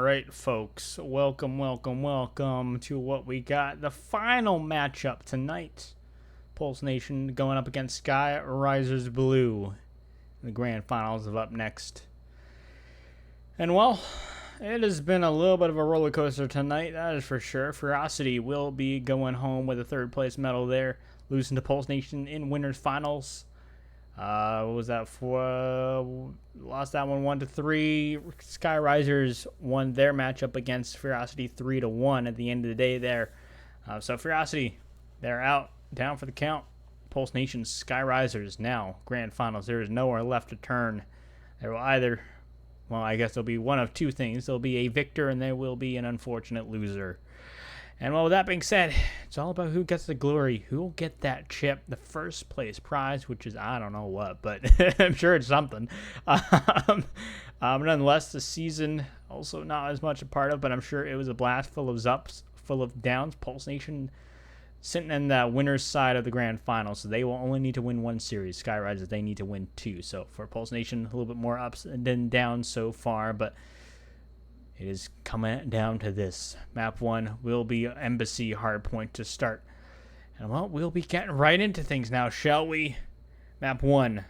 right, folks. Welcome to what we got. The final matchup tonight. Pulse Nation going up against SkyRisers Blue in the grand finals of UpNXT. And well, it has been a little bit of a roller coaster tonight, that is for sure. Ferocity will be going home with a third place medal there, losing to Pulse Nation in winners finals. What was that for? Lost that one 1-3. SkyRisers won their matchup against Ferocity 3-1 at the end of the day there. So Ferocity, they're out, down for the count. Pulse Nation, SkyRisers now grand finals. There is nowhere left to turn. There will either, well, I guess there'll be one of two things. There'll be a victor and there will be an unfortunate loser. And well, with that being said, it's all about who gets the glory, who will get that chip, the first place prize, which is, I don't know what, but I'm sure it's something. Nonetheless, the season, also not as much a part of, but I'm sure it was a blast, full of ups, full of downs. Pulse Nation sitting in the winner's side of the grand final, so they will only need to win one series. SkyRisers, they need to win two. So for Pulse Nation, a little bit more ups than downs so far, but it is coming down to this. Map 1 will be Embassy Hardpoint to start. And well, we'll be getting right into things now, shall we? Map 1,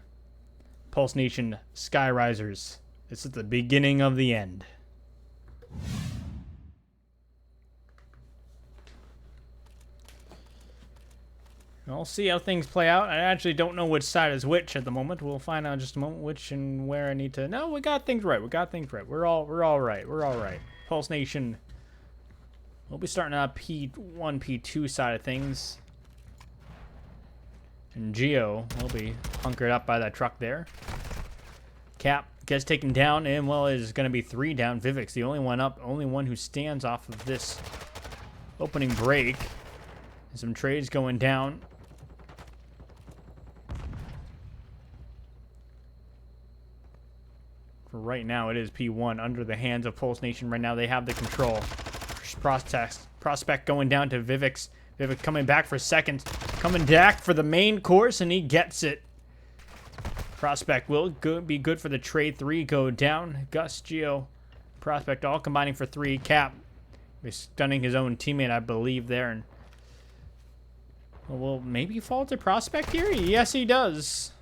Pulse Nation, SkyRisers. This is the beginning of the end. We'll see how things play out. I actually don't know which side is which at the moment. We'll find out in just a moment which and where I need to. No, we got things right. We're all right. Pulse Nation. We'll be starting on P1, P2 side of things. And Geo will be hunkered up by that truck there. Cap gets taken down, and well, it is going to be 3 down. Vivek's the only one up, only one who stands off of this opening break. And some trades going down. For right now, it is P1 under the hands of Pulse Nation. Right now, they have the control. Prospect going down to Vivek's. Vivek coming back for second. Coming back for the main course, and he gets it. Prospect will be good for the trade. 3 go down. Gus, Geo, Prospect all combining for 3. Cap is stunning his own teammate, I believe, there. And well, maybe fall to Prospect here? Yes, he does.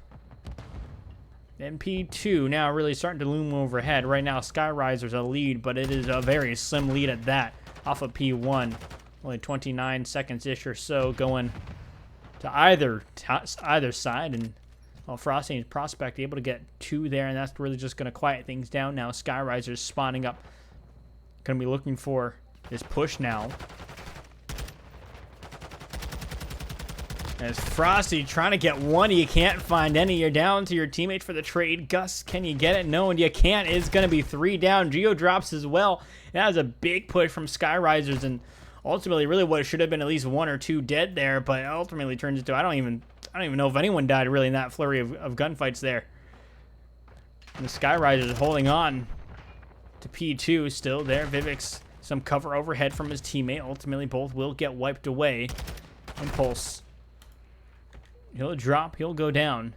MP2 now really starting to loom overhead. Right now, SkyRisers a lead, but it is a very slim lead at that. Off of P1. Only 29 seconds-ish or so going to either side. And well, Frosty and Prospect able to get 2 there, and that's really just going to quiet things down now. SkyRisers spawning up. Going to be looking for this push now. As Frosty trying to get 1, you can't find any. You're down to your teammate for the trade. Gus, can you get it? No, and you can't. It's going to be 3 down. Geo drops as well. That was a big push from SkyRisers, and ultimately, really what it should have been at least 1 or 2 dead there, but ultimately turns into I don't even know if anyone died really in that flurry of gunfights there. And the SkyRisers holding on to P2 still there. Vivek's some cover overhead from his teammate. Ultimately, both will get wiped away. Impulse. He'll drop. He'll go down.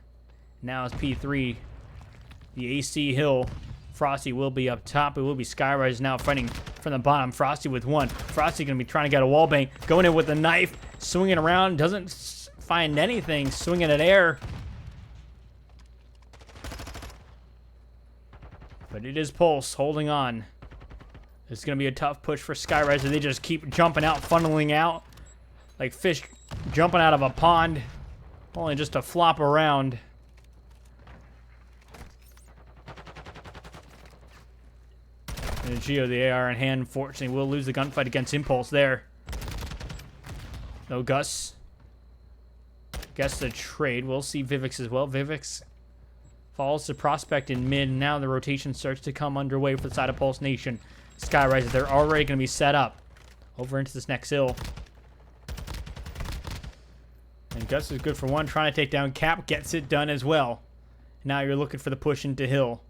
Now it's P3. The AC Hill. Frosty will be up top. It will be SkyRisers now fighting from the bottom. Frosty with 1. Frosty going to be trying to get a wallbang. Going in with a knife. Swinging around. Doesn't find anything. Swinging at air. But it is Pulse holding on. It's going to be a tough push for SkyRisers. They just keep jumping out, funneling out. Like fish jumping out of a pond. Only just to flop around. And Geo, the AR in hand, unfortunately, will lose the gunfight against Impulse there. No Gus. Guess the trade. We'll see Vivek's as well. Vivek's falls to Prospect in mid. Now the rotation starts to come underway for the side of Pulse Nation. SkyRisers, they're already going to be set up over into this next hill. And Gus is good for 1, trying to take down Cap, gets it done as well. Now you're looking for the push into Hill.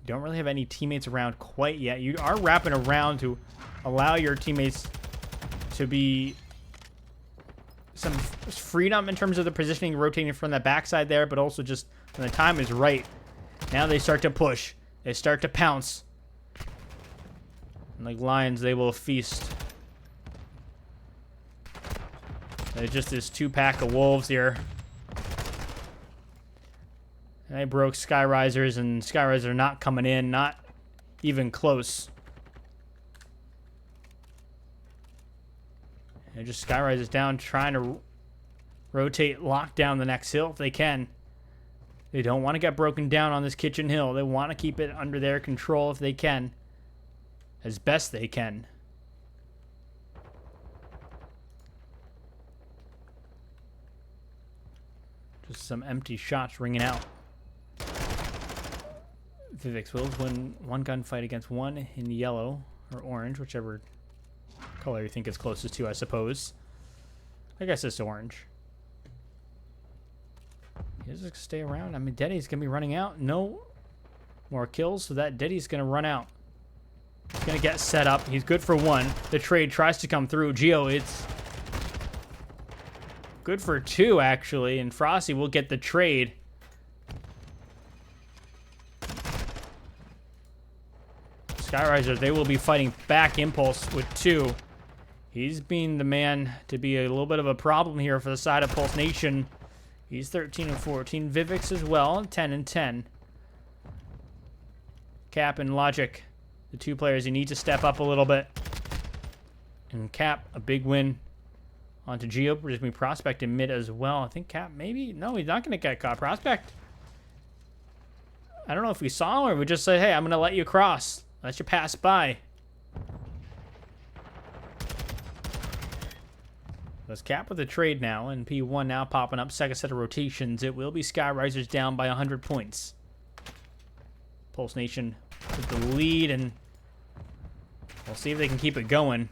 You don't really have any teammates around quite yet. You are wrapping around to allow your teammates to be some freedom in terms of the positioning, rotating from the backside there, but also just when the time is right. Now they start to push. They start to pounce. And like lions, they will feast. There's just this 2-pack of wolves here. And they broke SkyRisers, and SkyRisers are not coming in, not even close. And just SkyRisers down, trying to rotate, lock down the next hill if they can. They don't want to get broken down on this kitchen hill. They want to keep it under their control if they can. As best they can. Just some empty shots ringing out. Vivix will win one gunfight against one in yellow or orange, whichever color you think is closest to, I suppose. I guess it's orange. He's just stay around. I mean, Deddy's going to be running out. No more kills, so that Deddy's going to run out. He's going to get set up. He's good for one. The trade tries to come through. Geo, it's good for two, actually, and Frosty will get the trade. SkyRisers, they will be fighting back. Impulse with two. He's being the man to be a little bit of a problem here for the side of Pulse Nation. He's 13 and 14. Vivix as well, 10 and 10. Cap and Logic, the two players you need to step up a little bit. And Cap, a big win onto Geo. We're just going to be Prospect in mid as well. I think Cap maybe, no, he's not going to get caught. Prospect, I don't know if we saw him or we just said, hey, I'm going to let you cross. Let you pass by. Let's Cap with a trade now, and P1 now popping up. Second set of rotations. It will be SkyRisers down by 100 points. Pulse Nation with the lead, and we'll see if they can keep it going.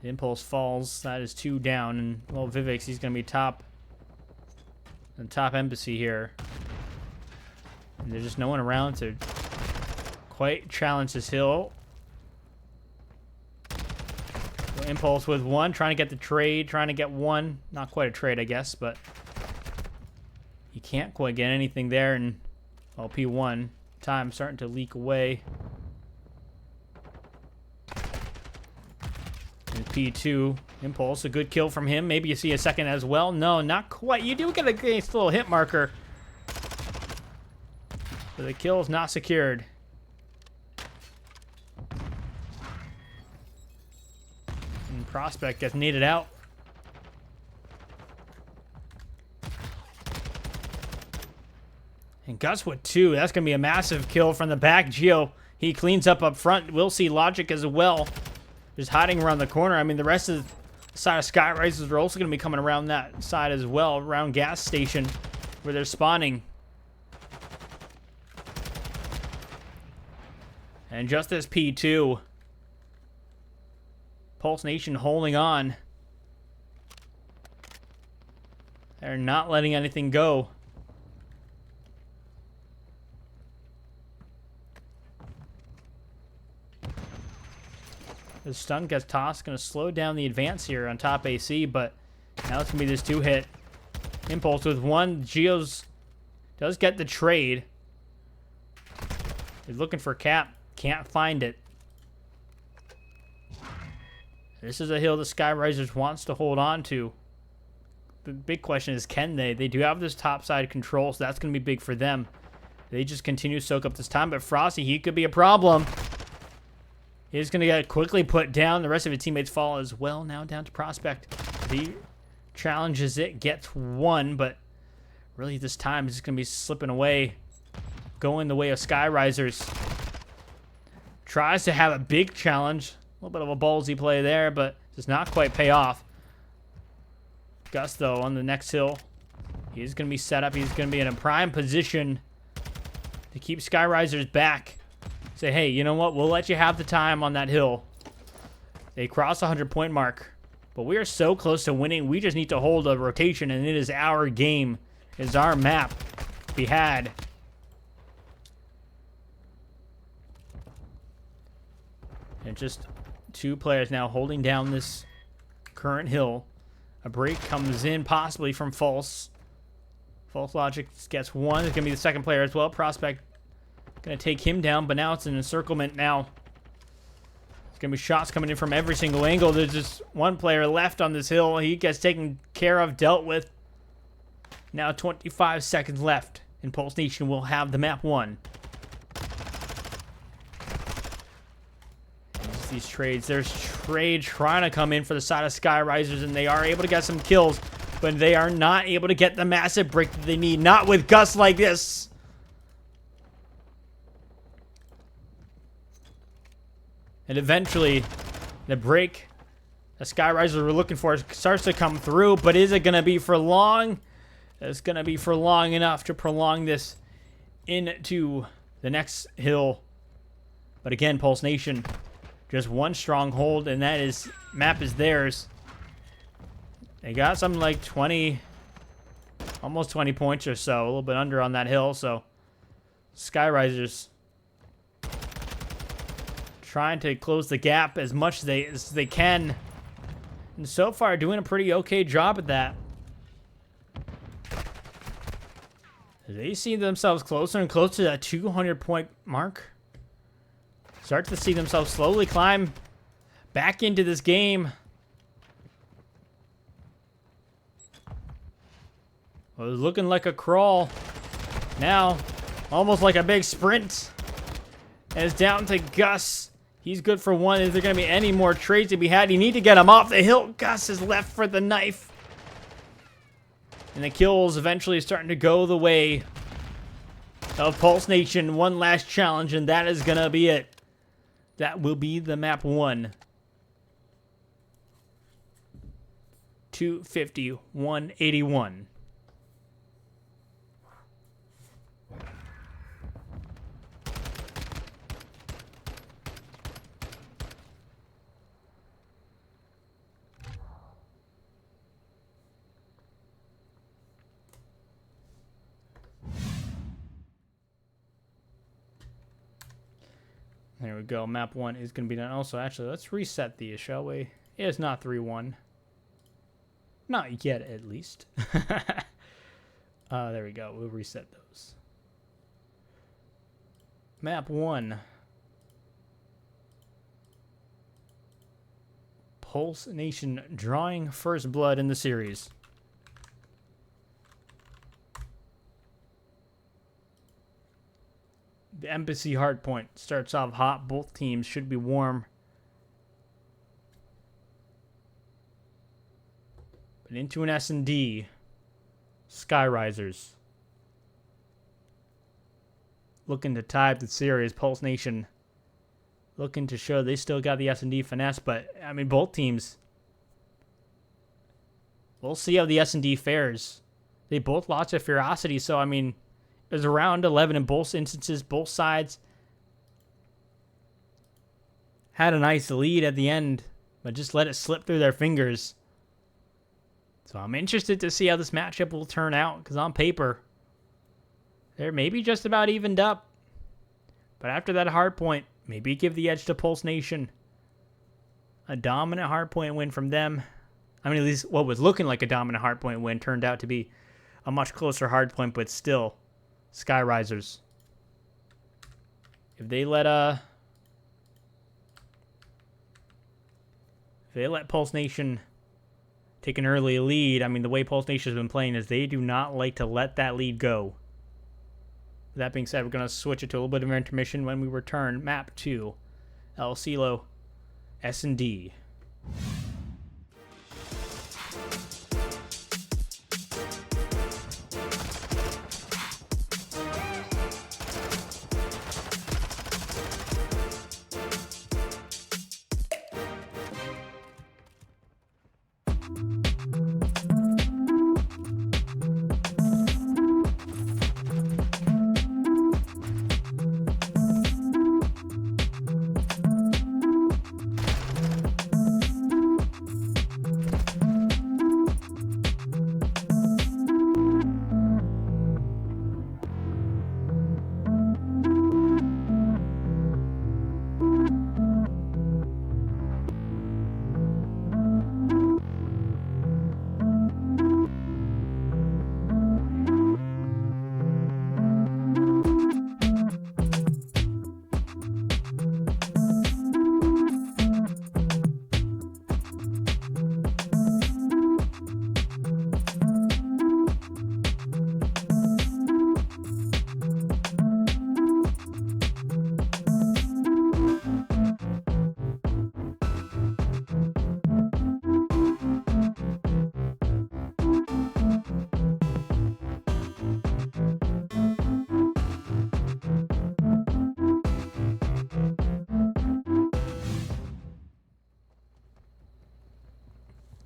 Impulse falls. That is two down, and well, Vivix, he's going to be top. The top embassy here. And there's just no one around to quite challenge this hill. Impulse with one, trying to get the trade, trying to get one. Not quite a trade, I guess, but you can't quite get anything there. And, well, P1, time starting to leak away. And P2, Impulse, a good kill from him. Maybe you see a second as well. No, not quite. You do get a nice little hit marker. But the kill is not secured. Prospect gets needed out. And Gus with two. That's going to be a massive kill from the back. Geo, he cleans up front. We'll see Logic as well. Just hiding around the corner. I mean, the rest of the side of SkyRisers are also going to be coming around that side as well, around gas station where they're spawning. And just as P2. Pulse Nation holding on. They're not letting anything go. The stun gets tossed. Going to slow down the advance here on top AC, but now it's going to be this two-hit. Impulse with one. Geo's does get the trade. He's looking for Cap. Can't find it. This is a hill the SkyRisers wants to hold on to. The big question is, can they? They do have this top side control, so that's going to be big for them. They just continue to soak up this time, but Frosty, he could be a problem. He's going to get quickly put down. The rest of his teammates fall as well. Now down to Prospect. He challenges it, gets one, but really this time is going to be slipping away. Going the way of SkyRisers. Tries to have a big challenge. A little bit of a ballsy play there, but does not quite pay off. Gus, though, on the next hill. He's going to be set up. He's going to be in a prime position to keep SkyRisers back. Say, hey, you know what? We'll let you have the time on that hill. They cross the 100-point mark. But we are so close to winning. We just need to hold a rotation, and it is our game. It is our map to be had. And just two players now holding down this current hill. A break comes in possibly from False. False Logic gets one. It's going to be the second player as well. Prospect going to take him down, but now it's an encirclement now. There's going to be shots coming in from every single angle. There's just one player left on this hill. He gets taken care of, dealt with. Now 25 seconds left, and Pulse Nation will have the map won. These trades. There's trade trying to come in for the side of SkyRisers, and they are able to get some kills, but they are not able to get the massive break that they need. Not with Gus like this. And eventually, the break the SkyRisers were looking for starts to come through, but is it going to be for long? It's going to be for long enough to prolong this into the next hill. But again, Pulse Nation, just one stronghold, and that is map is theirs. They got something like 20, almost 20 points or so, a little bit under on that hill. So SkyRisers trying to close the gap as much as they can, and so far doing a pretty okay job at that. They see themselves closer and closer to that 200-point mark. Start to see themselves slowly climb back into this game. Well, it was looking like a crawl. Now, almost like a big sprint. And it's down to Gus. He's good for one. Is there going to be any more trades to be had? You need to get him off the hill. Gus is left for the knife. And the kills eventually starting to go the way of Pulse Nation. One last challenge, and that is going to be it. That will be the map one. 250, 181. There we go. Map 1 is going to be done. Also, actually, let's reset these, shall we? It is not 3-1. Not yet, at least. There we go. We'll reset those. Map 1. Pulse Nation drawing first blood in the series. The Embassy Hardpoint starts off hot. Both teams should be warm. But into an S&D. SkyRisers. Looking to tie up the series. Pulse Nation looking to show they still got the S&D finesse. But, I mean, both teams. We'll see how the S&D fares. They both lost their ferocity. So, I mean, it was around 11 in both instances. Both sides had a nice lead at the end, but just let it slip through their fingers. So I'm interested to see how this matchup will turn out, because on paper, they're maybe just about evened up. But after that hard point, maybe give the edge to Pulse Nation. A dominant hard point win from them. I mean, at least what was looking like a dominant hard point win turned out to be a much closer hard point, but still, SkyRisers. If they let Pulse Nation take an early lead, I mean, the way Pulse Nation has been playing is they do not like to let that lead go. That being said, we're going to switch it to a little bit of intermission. When we return, map 2, El Silo, S&D.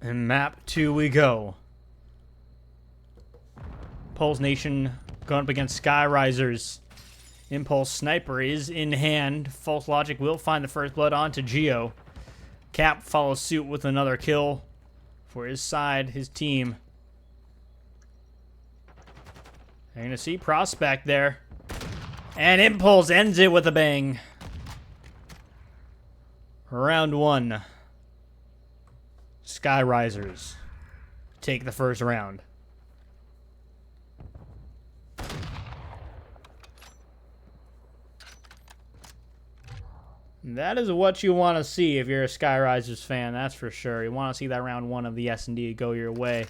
And map 2 we go. Pulse Nation going up against SkyRisers. Impulse Sniper is in hand. False Logic will find the first blood onto Geo. Cap follows suit with another kill for his side, his team. You're going to see Prospect there. And Impulse ends it with a bang. Round 1. SkyRisers take the first round. That is what you want to see if you're a SkyRisers fan, that's for sure. You want to see that round 1 of the S&D go your way.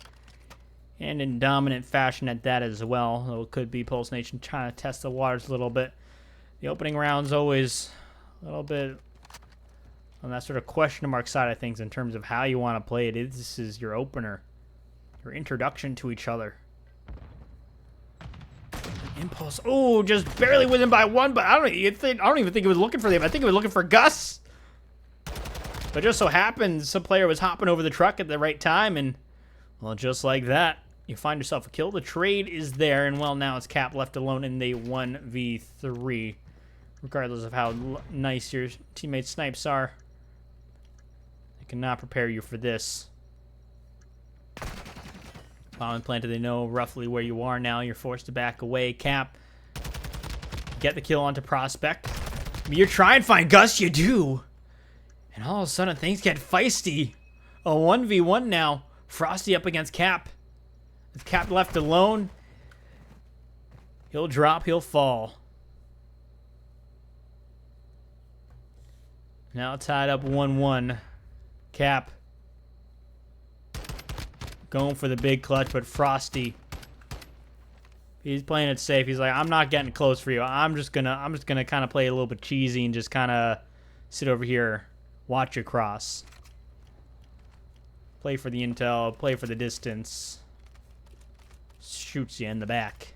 And in dominant fashion at that as well. Though it could be Pulse Nation trying to test the waters a little bit. The opening round's always a little bit on that sort of question mark side of things in terms of how you want to play it. This is your opener. Your introduction to each other. Impulse. Oh, just barely within by 1, but I don't even think it was looking for them. I think it was looking for Gus. But just so happens some player was hopping over the truck at the right time, and well, just like that, you find yourself a kill. The trade is there, and well, now it's Cap left alone in the 1v3. Regardless of how nice your teammate snipes are, they cannot prepare you for this. Bomb implanted, they know roughly where you are now. You're forced to back away. Cap, get the kill onto Prospect. You try and find Gus, you do. And all of a sudden, things get feisty. A 1v1 now. Frosty up against Cap. If Cap left alone, he'll drop, he'll fall. Now tied up 1-1. Cap going for the big clutch, but Frosty, he's playing it safe. He's like, I'm not getting close for you. I'm just gonna kind of play a little bit cheesy and just kind of sit over here, watch you cross. Play for the intel, play for the distance. Shoots you in the back.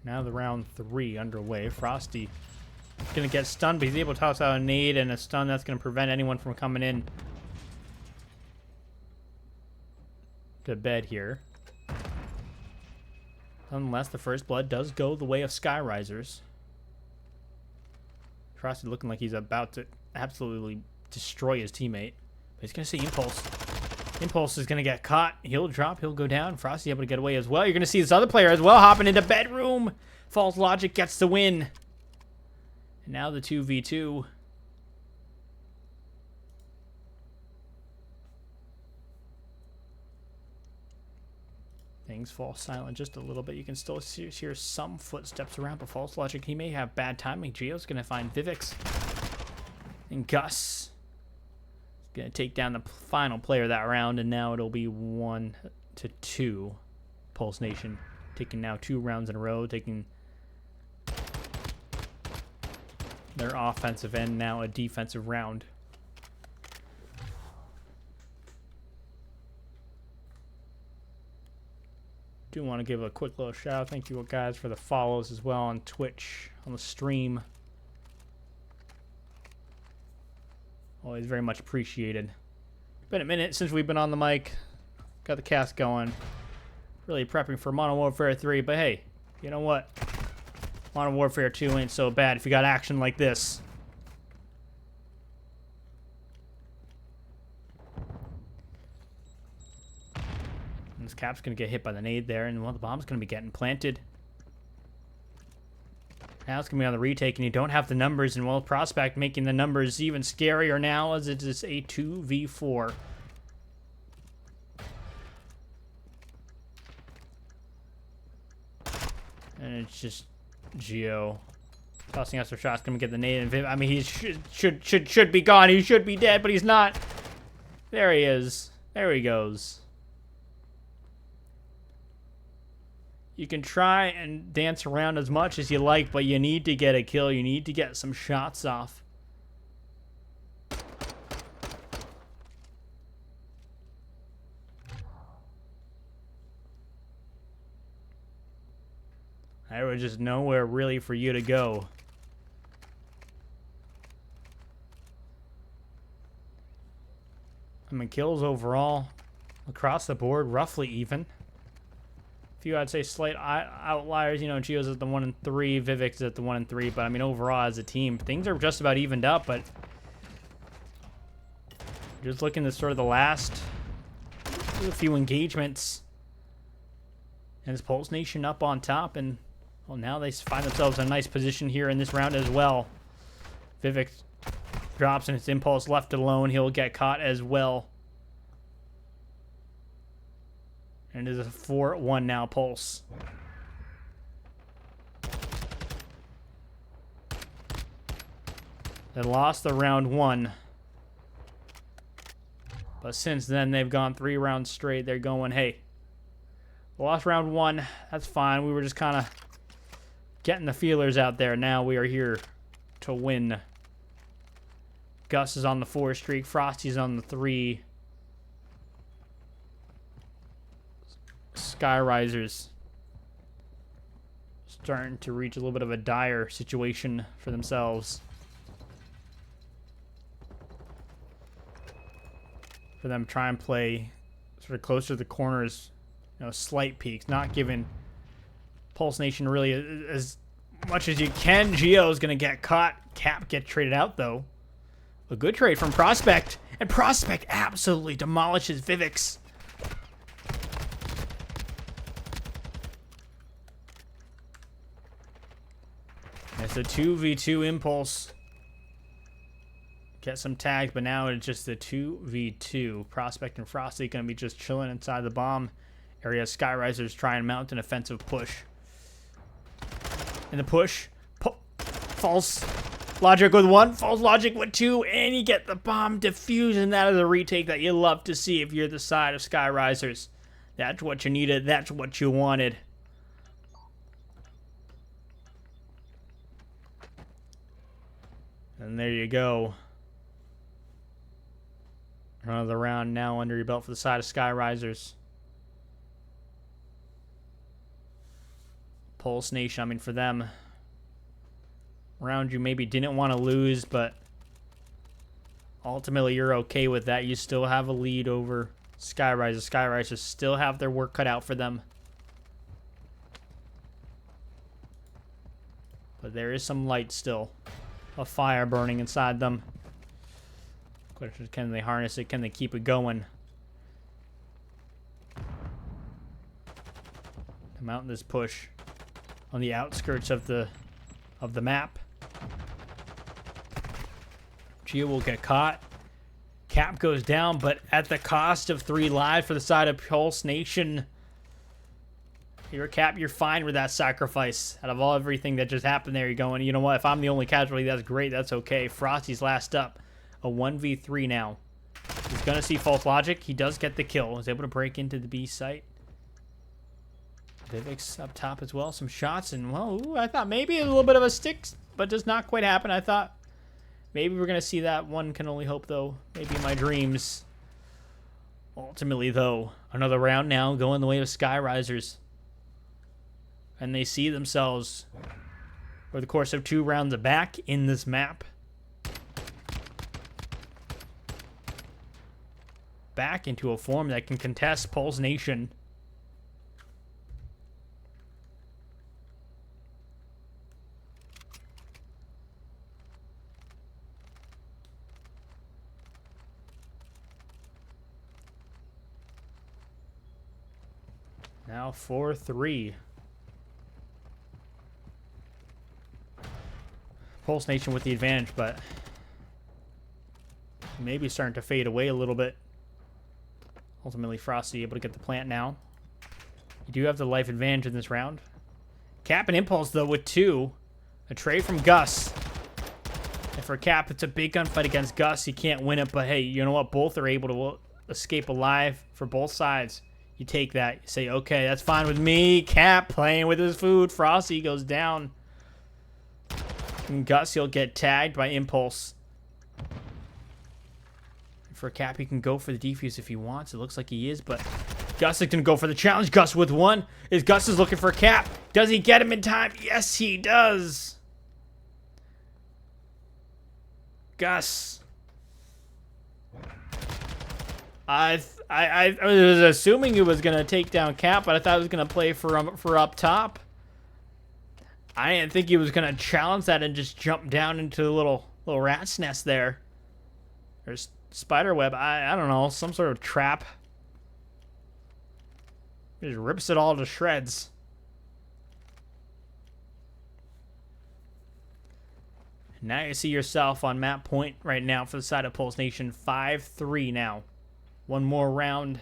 Now the round 3 underway. Frosty is going to get stunned, but he's able to toss out a nade and a stun that's going to prevent anyone from coming in to bed here. Nonetheless, the first blood does go the way of SkyRisers. Frosty looking like he's about to absolutely destroy his teammate. But he's going to see Impulse. Impulse is going to get caught. He'll drop. He'll go down. Frosty able to get away as well. You're going to see this other player as well hopping into bedroom. False Logic gets the win. And now the 2v2. Things fall silent just a little bit. You can still hear some footsteps around, but False Logic, he may have bad timing. Geo's going to find Vivix. And Gus is going to take down the final player that round, and now it'll be 1-2. Pulse Nation taking now 2 rounds in a row, taking their offensive end, now a defensive round. Do want to give a quick little shout out. Thank you guys for the follows as well on Twitch, on the stream. Always very much appreciated. Been a minute since we've been on the mic. Got the cast going. Really prepping for Modern Warfare 3, but hey, you know what? Modern Warfare 2 ain't so bad if you got action like this. This Cap's going to get hit by the nade there, and well, the bomb's going to be getting planted. Now it's going to be on the retake, and you don't have the numbers, and well, Prospect making the numbers even scarier now as it is a 2v4. And it's just Geo tossing out some shots, going to get the nade, and Viv, I mean, he should be gone. He should be dead, but he's not. There he is. There he goes. You can try and dance around as much as you like, but you need to get a kill. You need to get some shots off. There was just nowhere really for you to go. I mean, kills overall across the board, roughly even. A few, I'd say, slight outliers. You know, Gio's at the 1 and 3, Vivek's at the 1 and 3. But I mean, overall as a team, things are just about evened up. But just looking at sort of the last few engagements, and it's Pulse Nation up on top, and well, now they find themselves in a nice position here in this round as well. Vivek drops and it's Impulse left alone. He'll get caught as well. And it is a 4-1 now, Pulse. They lost the round 1. But since then, they've gone 3 rounds straight. They're going, hey, lost round 1. That's fine. We were just kind of getting the feelers out there. Now we are here to win. Gus is on the 4 streak. Frosty's on the 3. SkyRisers starting to reach a little bit of a dire situation for themselves. For them to try and play sort of closer to the corners, you know, slight peaks, not giving Pulse Nation really as much as you can. Gio is going to get caught. Cap gets traded out, though. A good trade from Prospect. And Prospect absolutely demolishes Vivek's. It's a 2v2 Impulse. Get some tags, but now it's just the 2v2. Prospect and Frosty going to be just chilling inside the bomb area. SkyRisers try and mount an offensive push. And the push. False Logic with 1. False Logic with 2. And you get the bomb defused. And that is a retake that you love to see if you're the side of SkyRisers. That's what you needed. That's what you wanted. And there you go. Another round now under your belt for the side of SkyRisers. Pulse Nation, I mean, for them, round you maybe didn't want to lose, but ultimately you're okay with that. You still have a lead over SkyRisers. SkyRisers still have their work cut out for them. But there is some light still. A fire burning inside them. Question is, can they harness it? Can they keep it going? To mount this push on the outskirts of the map. Gio will get caught. Cap goes down, but at the cost of 3 lives for the side of Pulse Nation. You're Cap, you're fine with that sacrifice. Out of everything that just happened there, you're going, you know what, if I'm the only casualty, that's great, that's okay. Frosty's last up. A 1v3 now. He's going to see False Logic. He does get the kill. He's able to break into the B site. Vivek's up top as well. Some shots, and, well, ooh, I thought maybe a little bit of a stick, but does not quite happen. I thought maybe we're going to see that. One can only hope, though. Maybe in my dreams. Ultimately, though, another round now going the way of SkyRisers. And they see themselves, over the course of 2 rounds, back in this map. Back into a form that can contest Pulse Nation. Now 4-3. Pulse Nation with the advantage, but maybe starting to fade away a little bit. Ultimately, Frosty able to get the plant now. You do have the life advantage in this round. Cap and Impulse, though, with 2. A trade from Gus. And for Cap, it's a big gunfight against Gus. He can't win it, but hey, you know what? Both are able to escape alive for both sides. You take that. You say, okay, that's fine with me. Cap playing with his food. Frosty goes down. And Gus, he'll get tagged by Impulse. For Cap, he can go for the defuse if he wants. It looks like he is, but Gus is going to go for the challenge. Gus with 1. Gus is looking for Cap. Does he get him in time? Yes, he does. Gus. I was assuming he was gonna take down Cap, but I thought he was gonna play for up top. I didn't think he was gonna challenge that and just jump down into the little rat's nest there. There's spider web. I don't know, some sort of trap. He just rips it all to shreds. Now you see yourself on map point right now for the side of Pulse Nation. 5-3 now. One more round.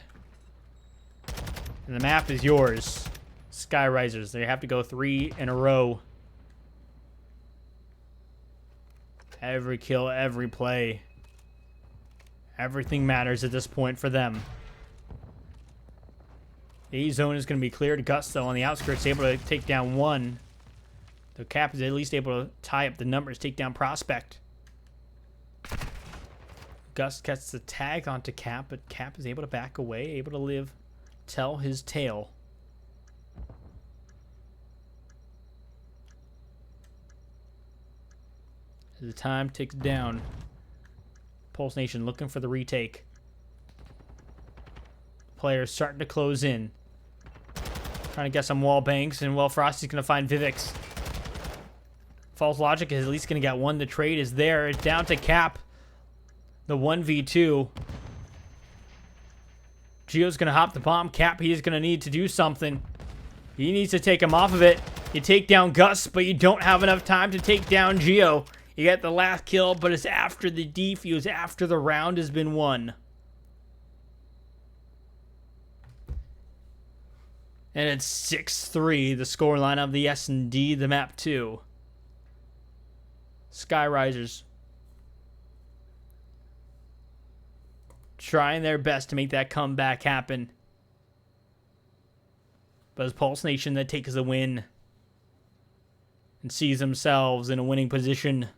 And the map is yours. SkyRisers. They have to go 3 in a row. Every kill, every play. Everything matters at this point for them. The A zone is going to be cleared. Gus, though, on the outskirts, able to take down one. The Cap is at least able to tie up the numbers, take down Prospect. Gus gets the tag onto Cap, but Cap is able to back away, able to live, tell his tale. As the time ticks down, Pulse Nation looking for the retake. Players starting to close in. Trying to get some wall banks, and well, Frosty's going to find Vivix. False Logic is at least going to get one. The trade is there. It's down to Cap. The 1v2. Geo's going to hop the bomb. Cap, he is going to need to do something. He needs to take him off of it. You take down Gus, but you don't have enough time to take down Geo. You get the last kill, but it's after the defuse, after the round has been won. And it's 6-3, the scoreline of the S&D, the map 2. SkyRisers trying their best to make that comeback happen. But it's Pulse Nation that takes the win and sees themselves in a winning position.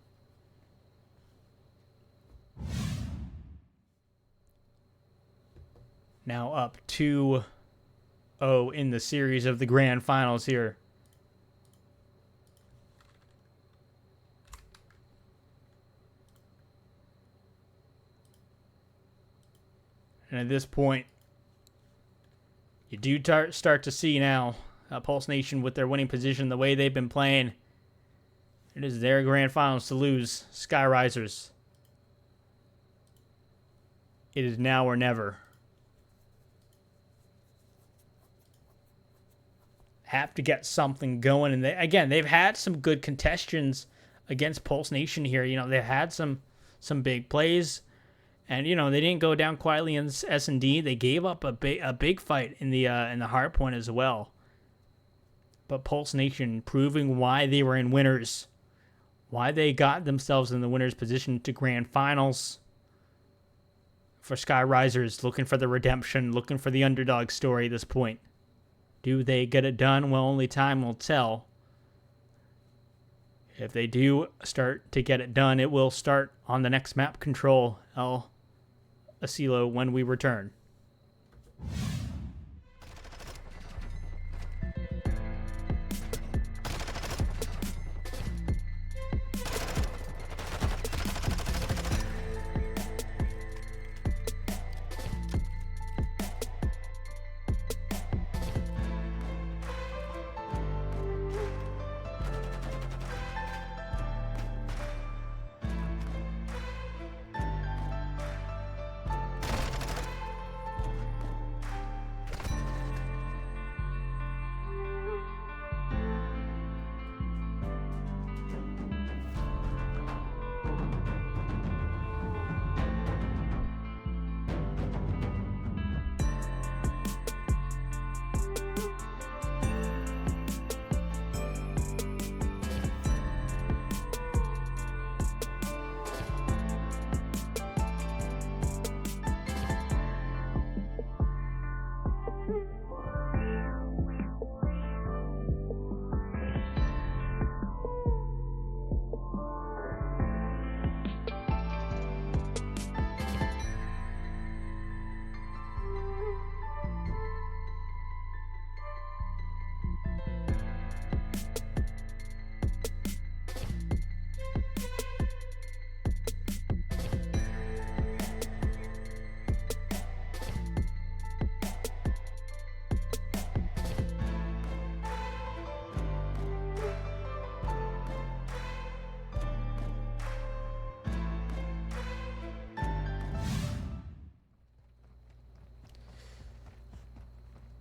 Now up 2-0 in the series of the grand finals here. And at this point, you do start to see now Pulse Nation with their winning position, the way they've been playing. It is their grand finals to lose. SkyRisers. It is now or never. Have to get something going. And again, they've had some good contestants against Pulse Nation here. You know, they've had some big plays. And, you know, they didn't go down quietly in S&D. They gave up a big fight in the hard point as well. But Pulse Nation proving why they were in winners. Why they got themselves in the winner's position to grand finals. For SkyRisers, looking for the redemption, looking for the underdog story at this point. Do they get it done? Well, only time will tell. If they do start to get it done, it will start on the next map control. El Asilo when we return.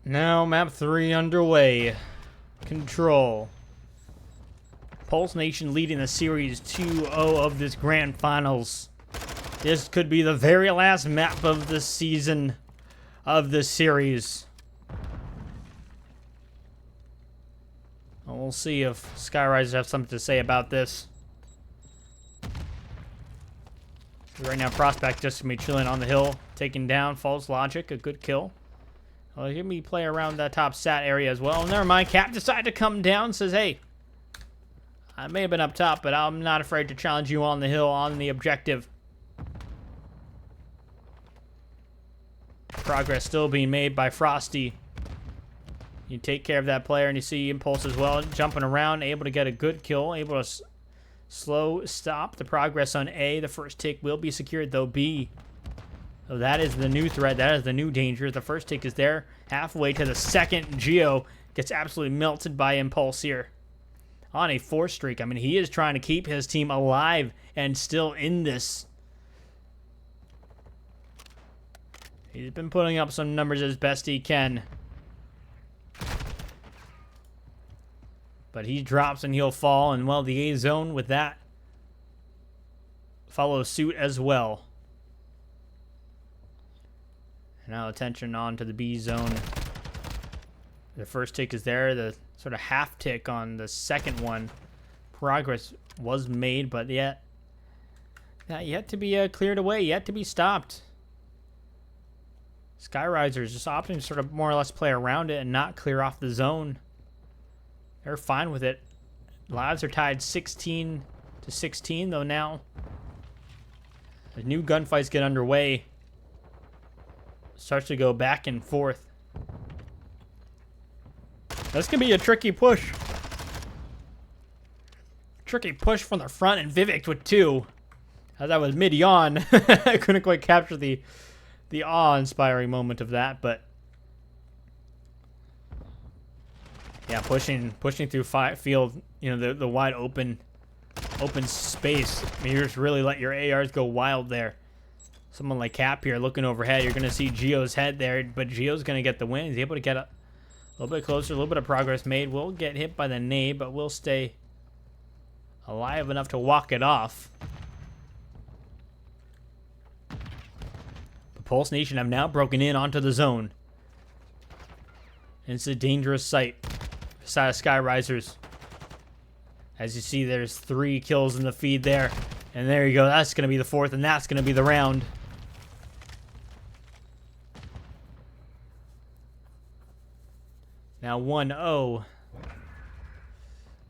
Now map 3 underway. Control. Pulse Nation leading the series 2-0 of this grand finals. This could be the very last map of the season of this series. Well, we'll see if SkyRisers have something to say about this. Right now, Prospect just gonna be chilling on the hill, taking down False Logic, a good kill. Well, hear me play around that top sat area as well. Never mind, Cap decided to come down, says, hey, I may have been up top, but I'm not afraid to challenge you on the hill, on the objective. Progress still being made by Frosty. You take care of that player, and you see Impulse as well, jumping around, able to get a good kill, able to slow stop the progress on A. The first tick will be secured, though B. So that is the new threat. That is the new danger. The first tick is there. Halfway to the second, Geo gets absolutely melted by Impulse here. On a 4 streak. I mean, he is trying to keep his team alive and still in this. He's been putting up some numbers as best he can. But he drops and he'll fall, and well, the A zone with that follows suit as well. And now attention on to the B zone. The first tick is there, the sort of half tick on the second one. Progress was made, but yet to be cleared away, yet to be stopped. SkyRisers just opting to sort of more or less play around it and not clear off the zone. They're fine with it. Lives are tied 16-16, though now. The new gunfights get underway. Starts to go back and forth. That's going to be a tricky push. Tricky push from the front, and Vivek with 2. As I was mid-yawn, I couldn't quite capture the awe-inspiring moment of that, but yeah, pushing through field, you know, the wide open space. I mean, you just really let your ARs go wild there. Someone like Cap here looking overhead, you're gonna see Geo's head there, but Geo's gonna get the win. He's able to get a little bit closer, a little bit of progress made. Will get hit by the nade, but will stay alive enough to walk it off. The Pulse Nation have now broken in onto the zone. And it's a dangerous sight. Side of SkyRisers. As you see, there's 3 kills in the feed there. And there you go. That's going to be the 4th, and that's going to be the round. Now 1-0.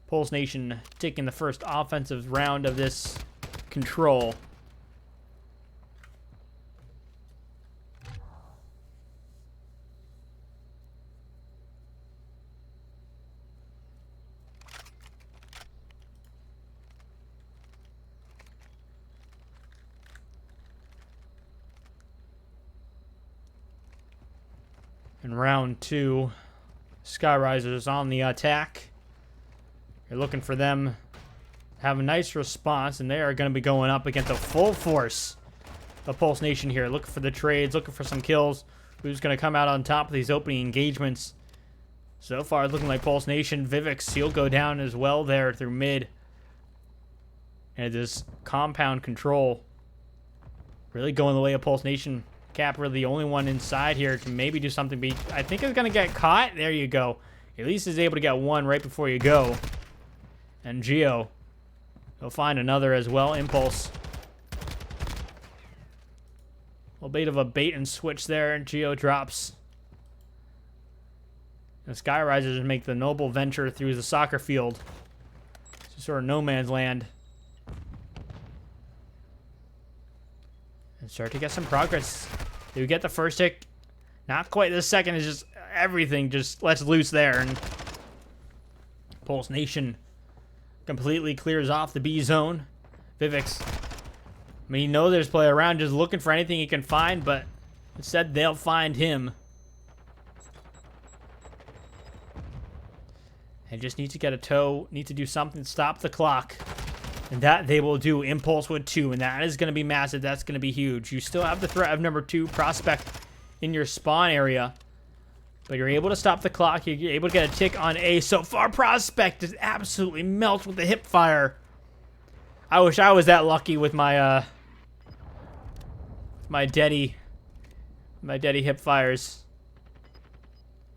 Pulse Nation taking the first offensive round of this control. In round 2, SkyRisers on the attack. You're looking for them to have a nice response, and they are going to be going up against the full force of Pulse Nation here. Looking for the trades, looking for some kills. Who's going to come out on top of these opening engagements? So far, it's looking like Pulse Nation. Vivek, he'll go down as well there through mid. And this compound control really going the way of Pulse Nation. Cap really the only one inside here to maybe do something. I think it's going to get caught. There you go. At least is able to get one right before you go. And Geo, he'll find another as well. Impulse. A little bit of a bait and switch there, and Geo drops. And SkyRisers make the noble venture through the soccer field. It's sort of no man's land. And start to get some progress. Do we get the first tick? Not quite. The second is just everything just lets loose there. And Pulse Nation completely clears off the B zone. Vivek, I mean, you know there's play around just looking for anything he can find, but instead they'll find him. And just need to get a toe, need to do something, stop the clock. And that they will do. Impulse with 2, and that is going to be massive. That's going to be huge. You still have the threat of number 2 Prospect in your spawn area. But you're able to stop the clock. You're able to get a tick on A. So far, Prospect just absolutely melts with the hip fire. I wish I was that lucky with my my Deddy hip fires.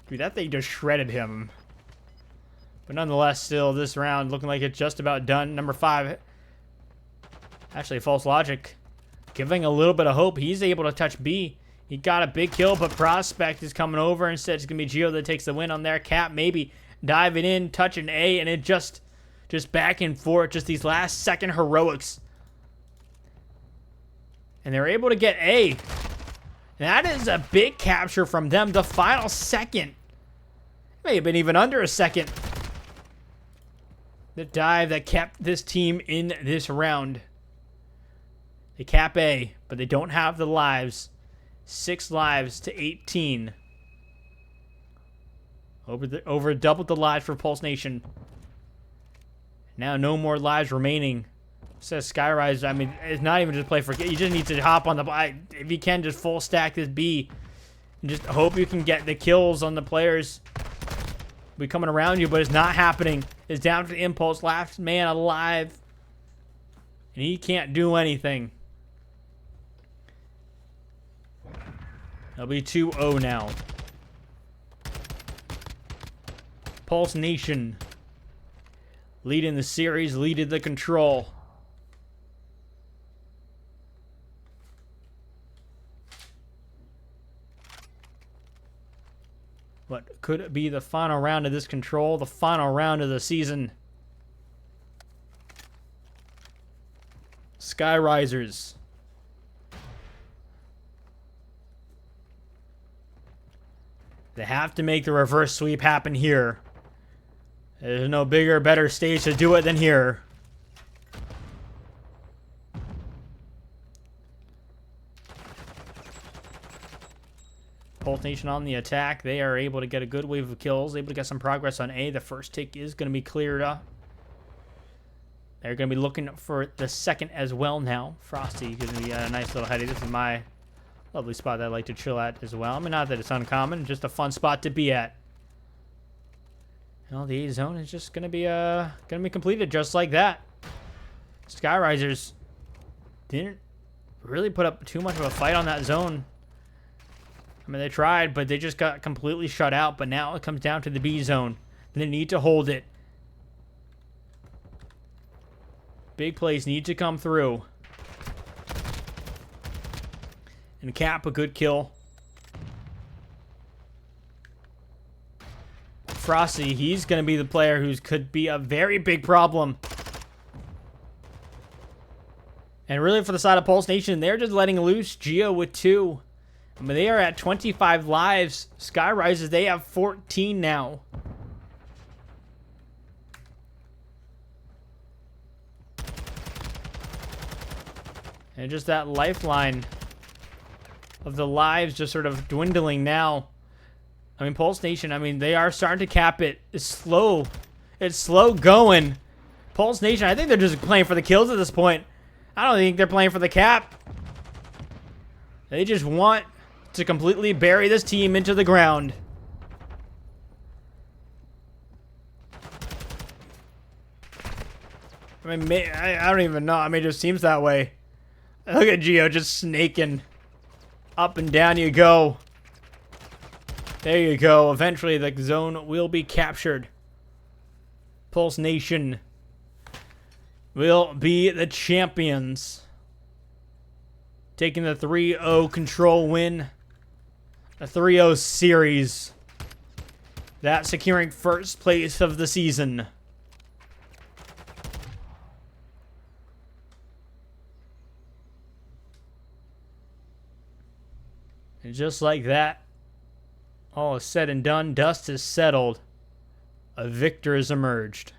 Dude, that thing just shredded him. But nonetheless, still this round looking like it's just about done. Number 5, actually False Logic, giving a little bit of hope. He's able to touch B. He got a big kill, but Prospect is coming over. Instead, it's going to be Geo that takes the win on there. Cap maybe diving in, touching A, and it just back and forth. Just these last second heroics. And they're able to get A. That is a big capture from them. The final second. May have been even under a second. The dive that kept this team in this round. They cap A, but they don't have the lives. 6 lives to 18. Over doubled the lives for Pulse Nation. Now no more lives remaining. Says SkyRisers. I mean, it's not even just play for. You just need to hop on the. If you can, just full stack this B. And just hope you can get the kills on the players. Be coming around you, but it's not happening. It's down to the Impulse. Last man alive. And he can't do anything. It'll be 2-0 now. Pulse Nation leading the series, leading the control. What could be the final round of this control, the final round of the season. SkyRisers. They have to make the reverse sweep happen here. There's no bigger, better stage to do it than here. Pulse Nation on the attack. They are able to get a good wave of kills. Able to get some progress on A. The first tick is going to be cleared up. They're going to be looking for the second as well now. Frosty giving me a nice little heady. This is my lovely spot that I like to chill at as well. I mean, not that it's uncommon, just a fun spot to be at. Well, the A zone is just gonna be completed just like that. SkyRisers didn't really put up too much of a fight on that zone. I mean, they tried, but they just got completely shut out. But now it comes down to the B zone. They need to hold it. Big plays need to come through. And Cap, a good kill. Frosty, he's going to be the player who could be a very big problem. And really for the side of Pulse Nation, they're just letting loose. Geo with 2. I mean, they are at 25 lives. SkyRisers, they have 14 now. And just that lifeline of the lives just sort of dwindling now. I mean, Pulse Nation, I mean, they are starting to cap it. It's slow. It's slow going. Pulse Nation, I think they're just playing for the kills at this point. I don't think they're playing for the cap. They just want to completely bury this team into the ground. I mean, I don't even know. I mean, it just seems that way. Look at Geo just snaking. Up and down you go. There you go. Eventually, the zone will be captured. Pulse Nation will be the champions. Taking the 3-0 control win. A 3-0 series. That securing first place of the season. And just like that, all is said and done. Dust is settled. A victor has emerged.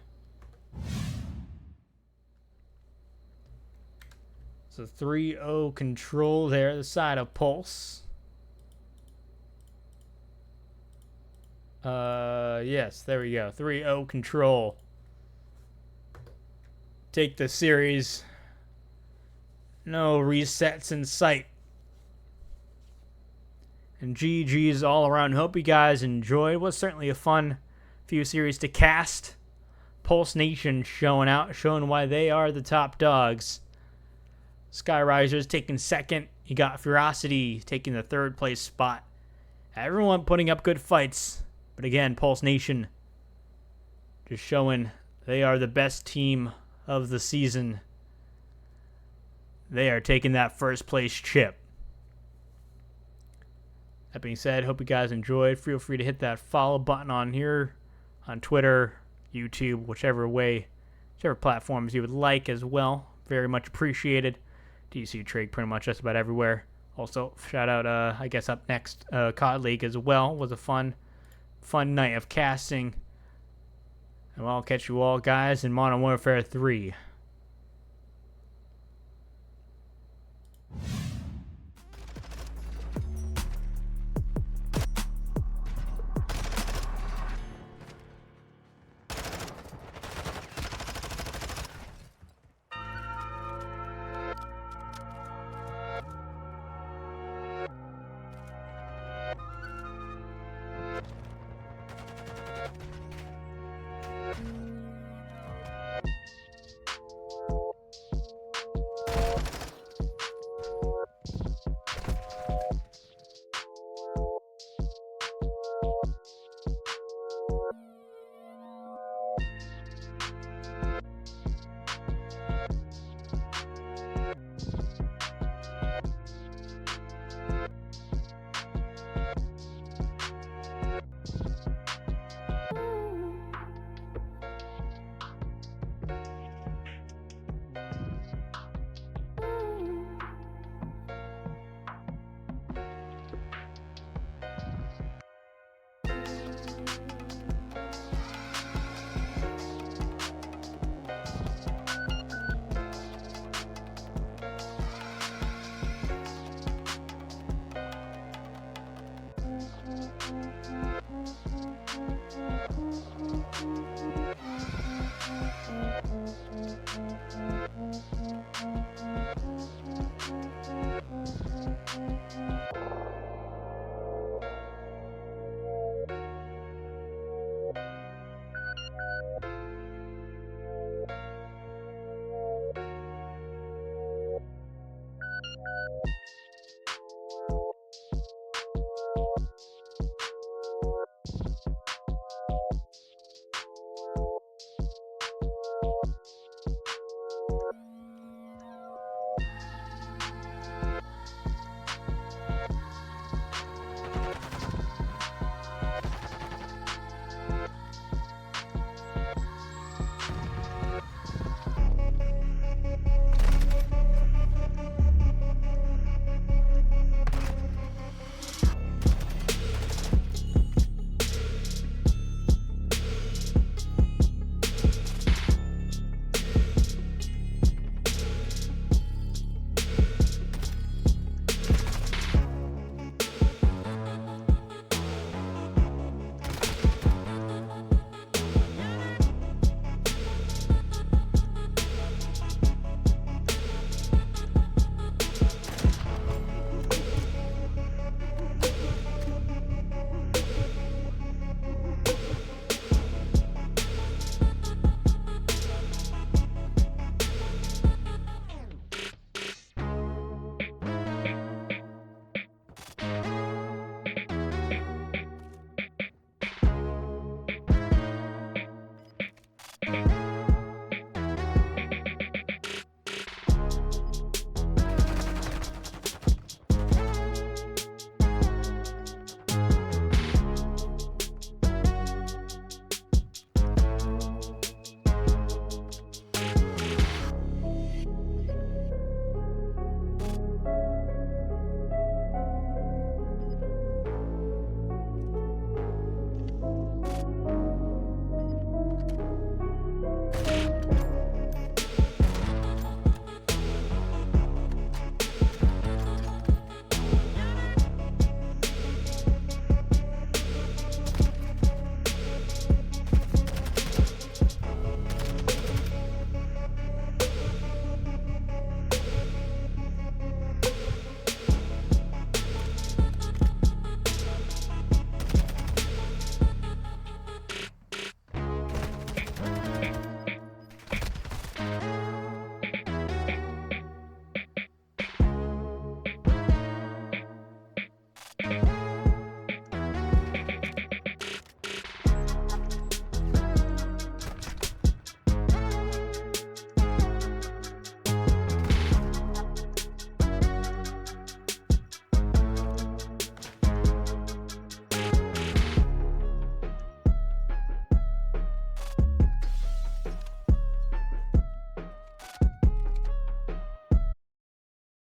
So 3-0 control there, the side of Pulse. Yes, there we go. 3-0 control. Take the series. No resets in sight. And GG's all around. Hope you guys enjoyed. It was certainly a fun few series to cast. Pulse Nation showing out, showing why they are the top dogs. SkyRisers taking second. You got Ferocity taking the third place spot. Everyone putting up good fights. But again, Pulse Nation just showing they are the best team of the season. They are taking that first place chip. That being said, hope you guys enjoyed. Feel free to hit that follow button on here, on Twitter, YouTube, whichever platforms you would like as well. Very much appreciated. DC Trig pretty much just about everywhere. Also, shout out, I guess UpNXT COD League as well. Was a fun night of casting. And I'll catch you all guys in Modern Warfare 3.